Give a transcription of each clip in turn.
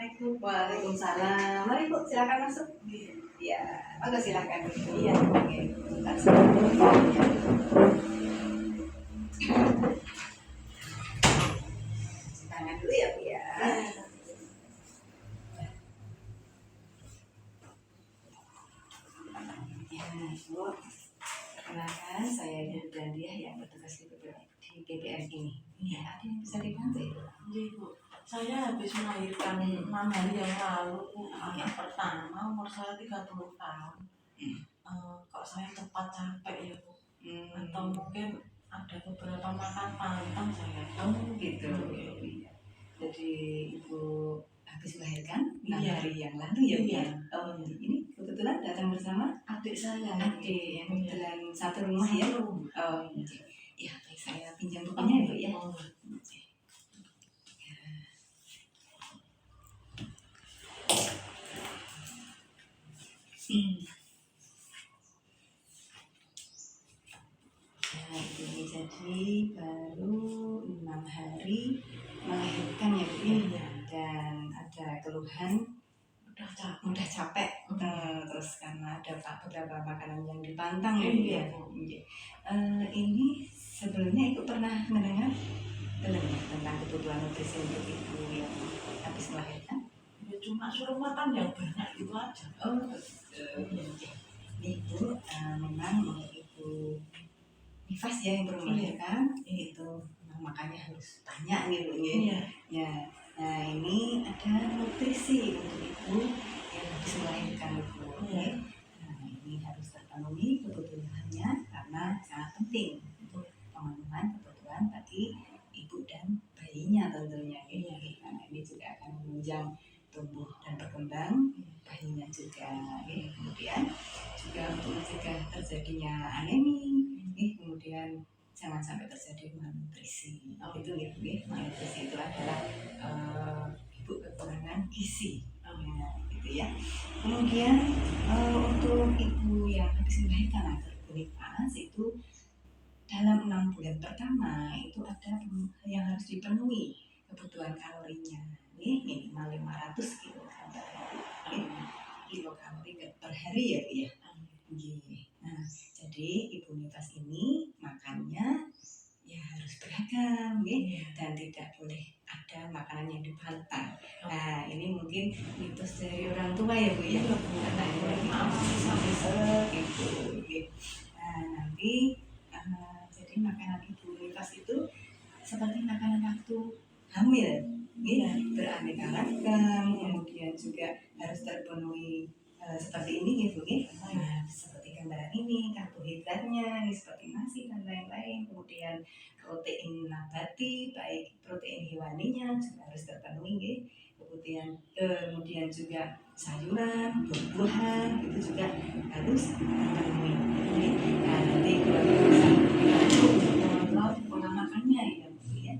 Assalamualaikum. Waalaikumsalam. Mari Bu, silakan masuk. Ya, monggo silakan. Iya. Oke. Cuci tangan dulu ya Bu ya. Ya, Bu. Perkenalkan, saya dan dia yang bertugas di GPR ini. Ya, ada yang bisa dibantu ya? Iya Bu, saya habis melahirkan 6 hari yang lalu Bu. Anak pertama, umur saya 30 tahun. Kok saya cepat capek ya Bu? Atau mungkin ada beberapa makan pantang saya. Gitu. Iya. Jadi Ibu habis melahirkan 6 Iya. hari yang lalu ya Bu? Iya. Ini kebetulan datang bersama Adik saya. adik yang kebetulan satu rumah ya. Ya, baik, saya pinjam Oh, bukunya Bu ya. oh. Nah, ini jadi baru 6 hari melahirkan ya Bu ya. Iya. Dan ada keluhan Udah capek. mudah capek. Terus karena ada beberapa makanan yang dipantang ya Bu Iya. ya. Iya. Ini sebelumnya Ibu pernah mendengar tentang kebutuhan nutrisi untuk ibu yang habis melahirkan? Ya cuma suruh makan yang banyak itu aja. Ibu memang untuk ibu nifas ya yang baru melahirkan itu makanya harus tanya nih Bu ya. Iya. Ya, nah ini ada nutrisi untuk ibu yang habis melahirkan Bu. Iya. Nah ini harus terpenuhi kebutuhannya karena sangat penting untuk pemenuhan kebutuhan bagi ibu dan bayinya tentunya. Iya. Karena ini juga akan menunjang tumbuh dan berkembang bayinya juga. Kemudian juga untuk mencegah terjadinya anemi. Kemudian jangan sampai terjadi malnutrisi. Itu ya Bu. Malnutrisi itu adalah ibu kekurangan gizi. Gitu ya. Kemudian untuk ibu yang habis melahirkan atau ibu nifas itu dalam 6 bulan pertama itu ada yang harus dipenuhi kebutuhan kalorinya. Minimal 500 kilokalori per hari ya Bu ya. Nah, jadi ibu nifas ini makannya ya harus beragam dan tidak boleh ada makanan yang dipantang. Nah, ini mungkin mitos dari orang tua ya Bu ya. Karena ini gitu. Nah, nanti jadi makanan ibu nifas itu seperti makanan waktu hamil, beraneka ragam, kemudian juga harus terpenuhi seperti ini Bu. Nah, seperti gambaran ini karbohidratnya seperti nasi dan lain-lain, kemudian protein nabati baik protein hewaninya juga harus terpenuhi. Kemudian juga sayuran, buah-buahan itu juga harus terpenuhi. Nah, nanti kalau bisa mengontrol pola makannya ya Bu ya,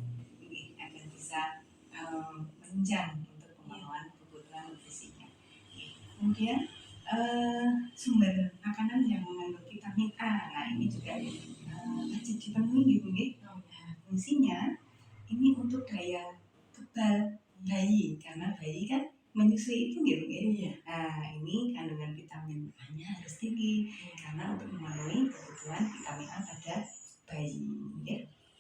agar bisa menunjang untuk pemenuhan kebutuhan nutrisinya. Kemudian sumber makanan yang mengandung vitamin A, nah ini juga wajib dipenuhi Bu. Nah, fungsinya ini untuk daya kebal bayi, karena bayi kan menyusui itu Bu. Nah, ini kandungan vitamin A-nya harus tinggi karena untuk memenuhi kebutuhan vitamin A pada bayi.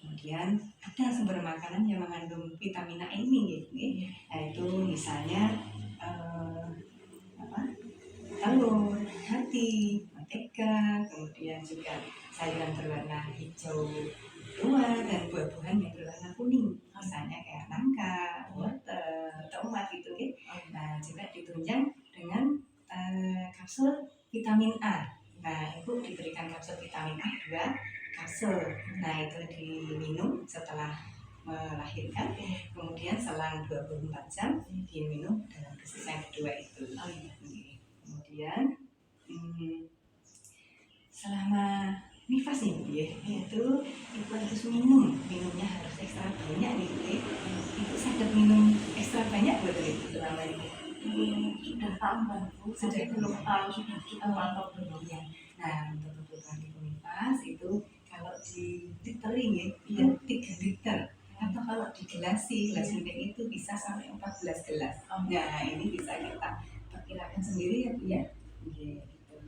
Kemudian ada sumber makanan yang mengandung vitamin A ini nah, itu misalnya telur, hati, mentega, kemudian juga sayuran berwarna hijau tua dan buah-buahan yang berwarna kuning, misalnya kayak nangka, wortel, tomat gitu. Nah, juga ditunjang dengan kapsul vitamin A. Nah, ibu diberikan kapsul vitamin A 2 kapsul. Nah, itu diminum setelah melahirkan, kemudian selang 24 jam diminum dalam dosis yang kedua itu. Kemudian selama nifas nih itu ibu harus minumnya harus ekstra banyak nih. Ibu sadar minum ekstra banyak betul itu selama ini? Sudah tambah Bu, saya belum tahu sudah cukup atau belum. Nah, untuk kebutuhan ibu nifas itu kalau di literin 3 liter atau kalau di gelas sih, gelas unik itu bisa sampai 14 gelas. Nah, ini bisa kita perkirakan sendiri ya Bu ya. Oke, gitu.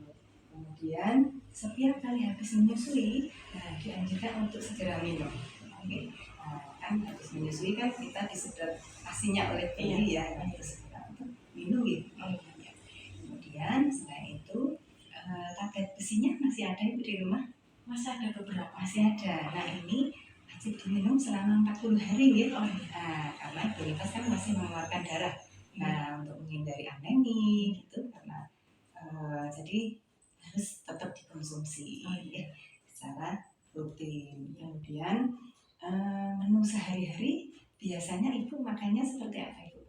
Kemudian setiap kali habis menyusui, nah dianjurkan untuk segera minum. Oke. Nah, kan habis menyusui kan kita disedot asinya oleh bayi ya, nah, itu segera untuk minum gitu. Kemudian setelah itu tablet besinya masih ada Ibu di rumah? Masih ada beberapa. Masih ada. Nah ini wajib diminum selama 40 hari ya. Nah, karena imunitas kan masih mengeluarkan darah. Nah, untuk menghindari anemi gitu karena jadi harus tetap dikonsumsi ya secara rutin. Kemudian menu sehari-hari biasanya Ibu makannya seperti apa Ibu?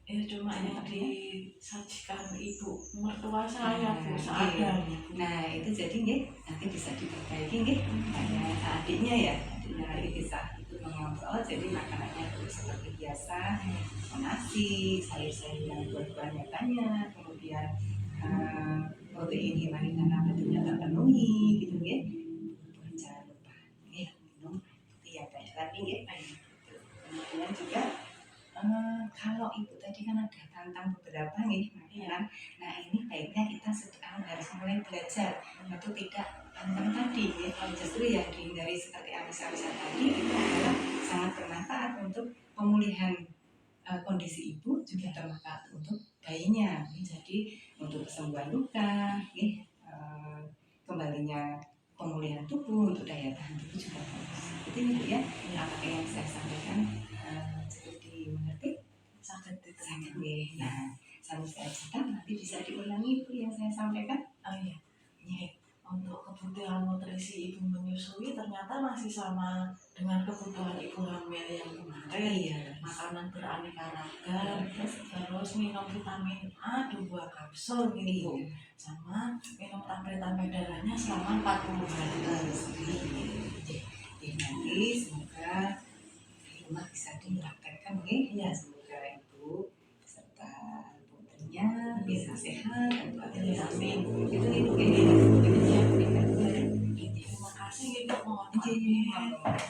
Ya cuma yang disajikan ibu mertua saya Bu seadanya. Nah itu jadi nih nanti bisa diperbaiki nih hanya adiknya ya, adiknya nanti bisa itu mengontrol jadi makanannya itu seperti biasa, nasi, sayur-sayuran buah-buahannya banyak, kemudian protein hewani dan nabatinya terpenuhi gitu ya. Jangan lupa ya minum putih yang banyak lagi ya. Kemudian juga kalau Ibu tadi kan ada tantang beberapa nih makanan, nah ini baiknya kita sekarang harus mulai belajar untuk tidak tantang tadi ya. Justru yang dihindari seperti amis-amisan tadi itu adalah sangat bermanfaat untuk pemulihan kondisi ibu, juga bermanfaat untuk bayinya. Jadi untuk kesembuhan luka, kembalinya pemulihan tubuh, untuk daya tahan tubuh juga bagus. Itu ya, apa yang saya sampaikan cukup dimengerti? Sangat nih. Nah, sambil saya catat nanti bisa diulangi itu yang saya sampaikan. Oh iya. Untuk kebutuhan nutrisi ibu menyusui ternyata masih sama dengan kebutuhan ibu hamil yang kemarin. Makanan beraneka ragam, terus minum vitamin A 2 kapsul gitu, sama minum tablet-tablet darahnya selama 40 hari. Nanti semoga di rumah bisa dipraktekkan ya. Semoga ibu serta putrinya bisa sehat dan bahagia. Amin. Itu Terima kasih ibu, mohon maaf.